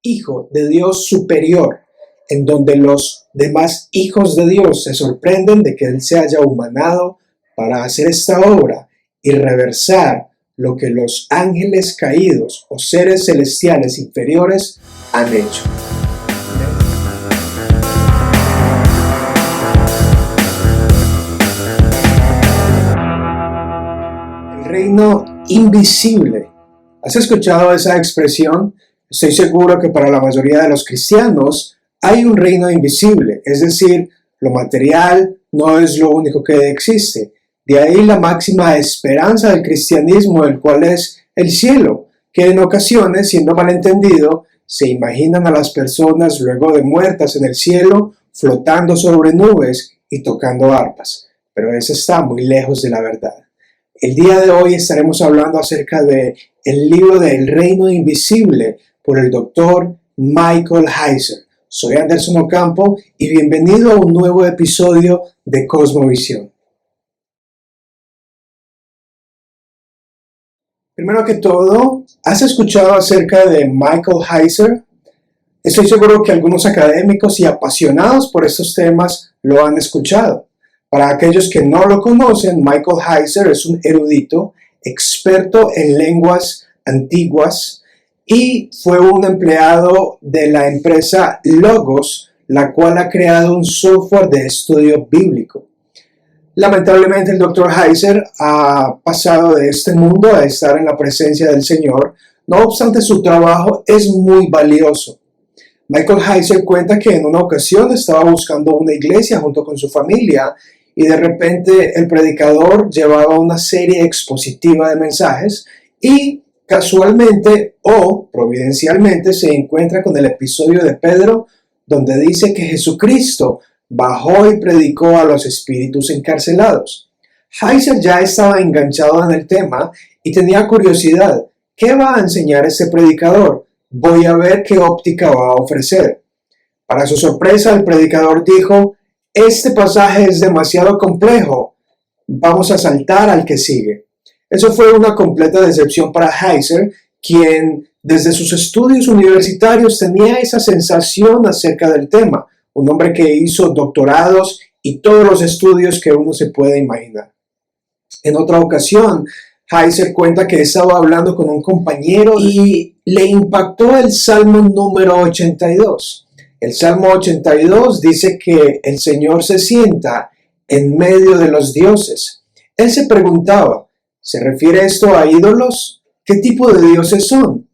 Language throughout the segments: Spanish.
hijo de Dios superior, en donde los demás hijos de Dios se sorprenden de que Él se haya humanado para hacer esta obra y reversar lo que los ángeles caídos o seres celestiales inferiores han hecho. El reino invisible. ¿Has escuchado esa expresión? Estoy seguro que para la mayoría de los cristianos hay un reino invisible, es decir, lo material no es lo único que existe. De ahí la máxima esperanza del cristianismo, el cual es el cielo, que en ocasiones, siendo malentendido, se imaginan a las personas luego de muertas en el cielo, flotando sobre nubes y tocando arpas. Pero eso está muy lejos de la verdad. El día de hoy estaremos hablando acerca de el libro del Reino Invisible por el doctor Michael Heiser. Soy Anderson Ocampo y bienvenido a un nuevo episodio de Cosmovisión. Primero que todo, ¿has escuchado acerca de Michael Heiser? Estoy seguro que algunos académicos y apasionados por estos temas lo han escuchado. Para aquellos que no lo conocen, Michael Heiser es un erudito, experto en lenguas antiguas y fue un empleado de la empresa Logos, la cual ha creado un software de estudio bíblico. Lamentablemente el Dr. Heiser ha pasado de este mundo a estar en la presencia del Señor, no obstante su trabajo es muy valioso. Michael Heiser cuenta que en una ocasión estaba buscando una iglesia junto con su familia y de repente el predicador llevaba una serie expositiva de mensajes y casualmente o providencialmente se encuentra con el episodio de Pedro donde dice que Jesucristo bajó y predicó a los espíritus encarcelados. Heiser ya estaba enganchado en el tema y tenía curiosidad. ¿Qué va a enseñar este predicador? Voy a ver qué óptica va a ofrecer. Para su sorpresa, el predicador dijo: este pasaje es demasiado complejo, vamos a saltar al que sigue. Eso fue una completa decepción para Heiser, quien desde sus estudios universitarios tenía esa sensación acerca del tema, un hombre que hizo doctorados y todos los estudios que uno se puede imaginar. En otra ocasión, Heiser cuenta que estaba hablando con un compañero y le impactó el Salmo número 82. El Salmo 82 dice que el Señor se sienta en medio de los dioses. Él se preguntaba, ¿se refiere esto a ídolos? ¿Qué tipo de dioses son?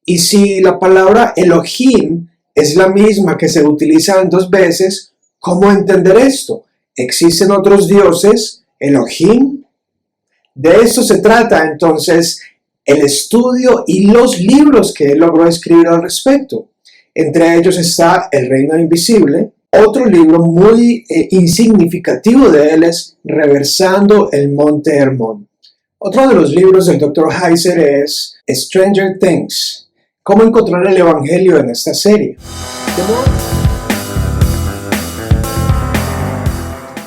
Y si la palabra Elohim es la misma que se utiliza en dos veces, ¿cómo entender esto? ¿Existen otros dioses, Elohim? De esto se trata entonces el estudio y los libros que él logró escribir al respecto. Entre ellos está El Reino Invisible. Otro libro muy insignificativo de él es Reversando el Monte Hermón. Otro de los libros del Dr. Heiser es Stranger Things. ¿Cómo encontrar el Evangelio en esta serie?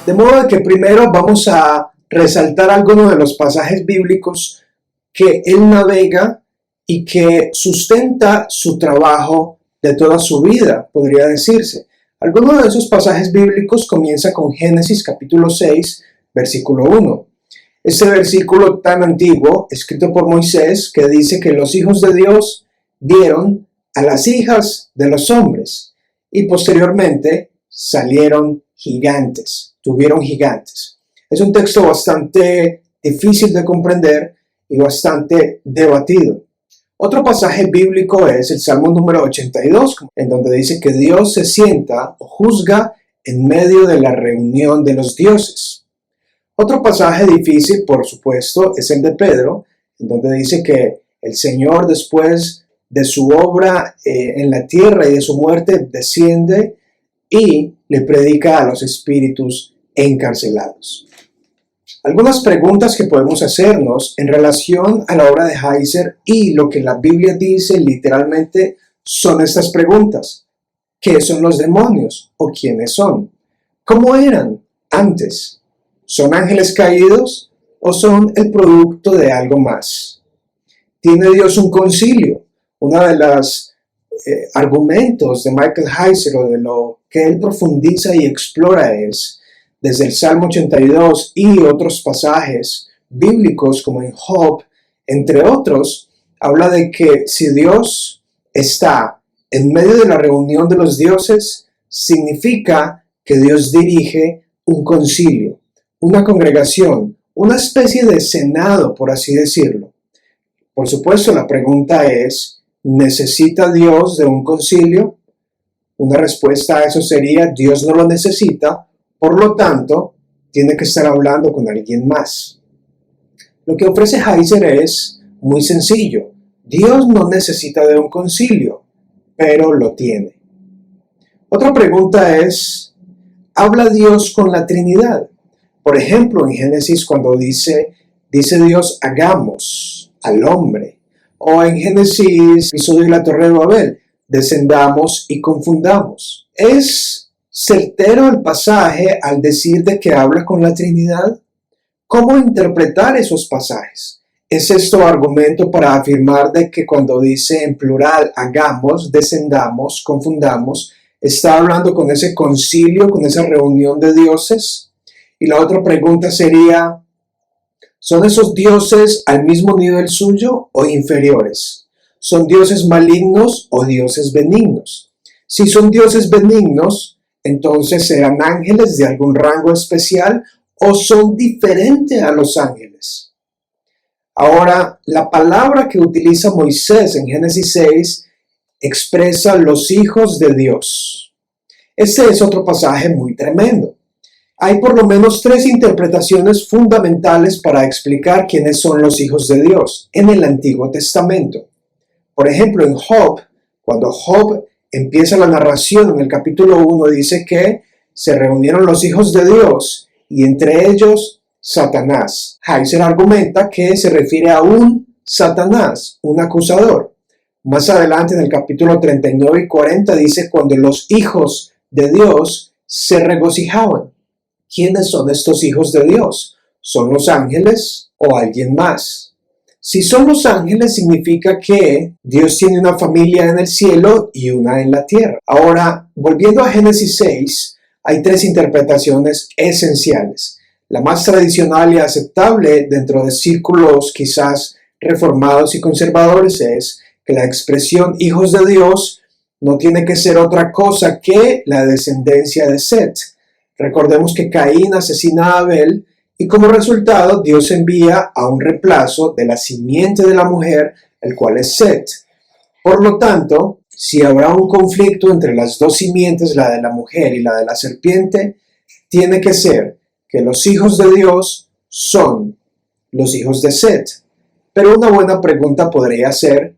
De modo que primero vamos a resaltar algunos de los pasajes bíblicos que él navega y que sustenta su trabajo de toda su vida, podría decirse. Algunos de esos pasajes bíblicos comienza con Génesis capítulo 6, versículo 1. Este versículo tan antiguo, escrito por Moisés, que dice que los hijos de Dios dieron a las hijas de los hombres y posteriormente salieron gigantes, tuvieron gigantes. Es un texto bastante difícil de comprender y bastante debatido. Otro pasaje bíblico es el Salmo número 82, en donde dice que Dios se sienta o juzga en medio de la reunión de los dioses. Otro pasaje difícil, por supuesto, es el de Pedro, en donde dice que el Señor, después de su obra en la tierra y de su muerte, desciende y le predica a los espíritus encarcelados. Algunas preguntas que podemos hacernos en relación a la obra de Heiser y lo que la Biblia dice literalmente son estas preguntas. ¿Qué son los demonios o quiénes son? ¿Cómo eran antes? ¿Son ángeles caídos o son el producto de algo más? ¿Tiene Dios un concilio? Una de las argumentos de Michael Heiser o de lo que él profundiza y explora es, desde el Salmo 82 y otros pasajes bíblicos como en Job, entre otros, habla de que si Dios está en medio de la reunión de los dioses, significa que Dios dirige un concilio, una congregación, una especie de senado, por así decirlo. Por supuesto, la pregunta es, ¿necesita Dios de un concilio? Una respuesta a eso sería, Dios no lo necesita, por lo tanto, tiene que estar hablando con alguien más. Lo que ofrece Heiser es muy sencillo. Dios no necesita de un concilio, pero lo tiene. Otra pregunta es, ¿habla Dios con la Trinidad? Por ejemplo, en Génesis cuando dice Dios, hagamos al hombre. O en Génesis, episodio de la Torre de Babel, descendamos y confundamos. ¿Es certero el pasaje al decir de que habla con la Trinidad? ¿Cómo interpretar esos pasajes? ¿Es esto argumento para afirmar de que cuando dice en plural hagamos, descendamos, confundamos, está hablando con ese concilio, con esa reunión de dioses? Y la otra pregunta sería, ¿son esos dioses al mismo nivel suyo o inferiores? ¿Son dioses malignos o dioses benignos? Si son dioses benignos, entonces ¿serán ángeles de algún rango especial o son diferentes a los ángeles? Ahora, la palabra que utiliza Moisés en Génesis 6 expresa los hijos de Dios. Este es otro pasaje muy tremendo. Hay por lo menos 3 interpretaciones fundamentales para explicar quiénes son los hijos de Dios en el Antiguo Testamento. Por ejemplo, en Job, cuando Job empieza la narración en el capítulo 1, dice que se reunieron los hijos de Dios y entre ellos Satanás. Heiser argumenta que se refiere a un Satanás, un acusador. Más adelante en el capítulo 39 y 40 dice cuando los hijos de Dios se regocijaban. ¿Quiénes son estos hijos de Dios? ¿Son los ángeles o alguien más? Si son los ángeles significa que Dios tiene una familia en el cielo y una en la tierra. Ahora, volviendo a Génesis 6, hay 3 interpretaciones esenciales. La más tradicional y aceptable dentro de círculos quizás reformados y conservadores es que la expresión hijos de Dios no tiene que ser otra cosa que la descendencia de Set. Recordemos que Caín asesina a Abel y como resultado Dios envía a un reemplazo de la simiente de la mujer, el cual es Set. Por lo tanto, si habrá un conflicto entre las 2 simientes, la de la mujer y la de la serpiente, tiene que ser que los hijos de Dios son los hijos de Set. Pero una buena pregunta podría ser,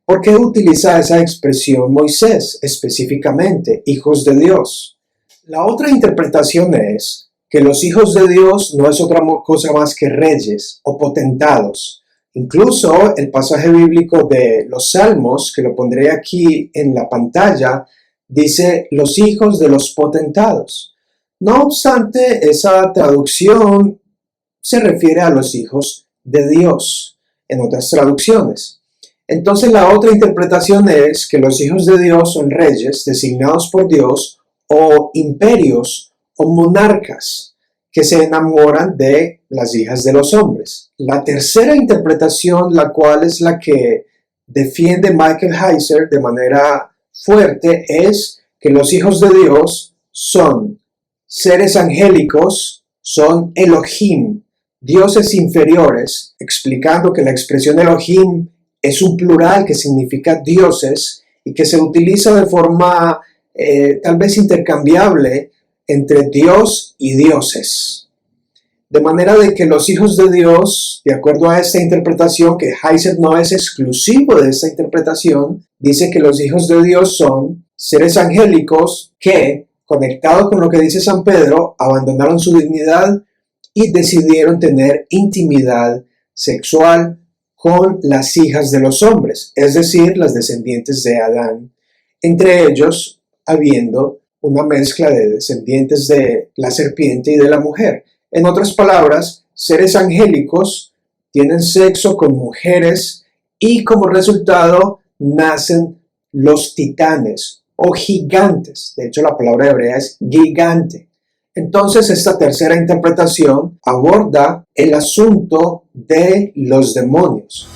¿por qué utiliza esa expresión Moisés específicamente, hijos de Dios? La otra interpretación es que los hijos de Dios no es otra cosa más que reyes o potentados. Incluso el pasaje bíblico de los Salmos, que lo pondré aquí en la pantalla, dice los hijos de los potentados. No obstante, esa traducción se refiere a los hijos de Dios en otras traducciones. Entonces la otra interpretación es que los hijos de Dios son reyes designados por Dios o imperios o monarcas que se enamoran de las hijas de los hombres. La tercera interpretación, la cual es la que defiende Michael Heiser de manera fuerte, es que los hijos de Dios son seres angélicos, son Elohim, dioses inferiores, explicando que la expresión Elohim es un plural que significa dioses y que se utiliza de forma tal vez intercambiable entre Dios y dioses. De manera de que los hijos de Dios, de acuerdo a esta interpretación, que Heiser no es exclusivo de esta interpretación, dice que los hijos de Dios son seres angélicos que, conectados con lo que dice San Pedro, abandonaron su dignidad y decidieron tener intimidad sexual con las hijas de los hombres, es decir, las descendientes de Adán, entre ellos habiendo una mezcla de descendientes de la serpiente y de la mujer. En otras palabras, seres angélicos tienen sexo con mujeres y como resultado nacen los titanes o gigantes. De hecho, la palabra hebrea es gigante. Entonces, esta tercera interpretación aborda el asunto de los demonios.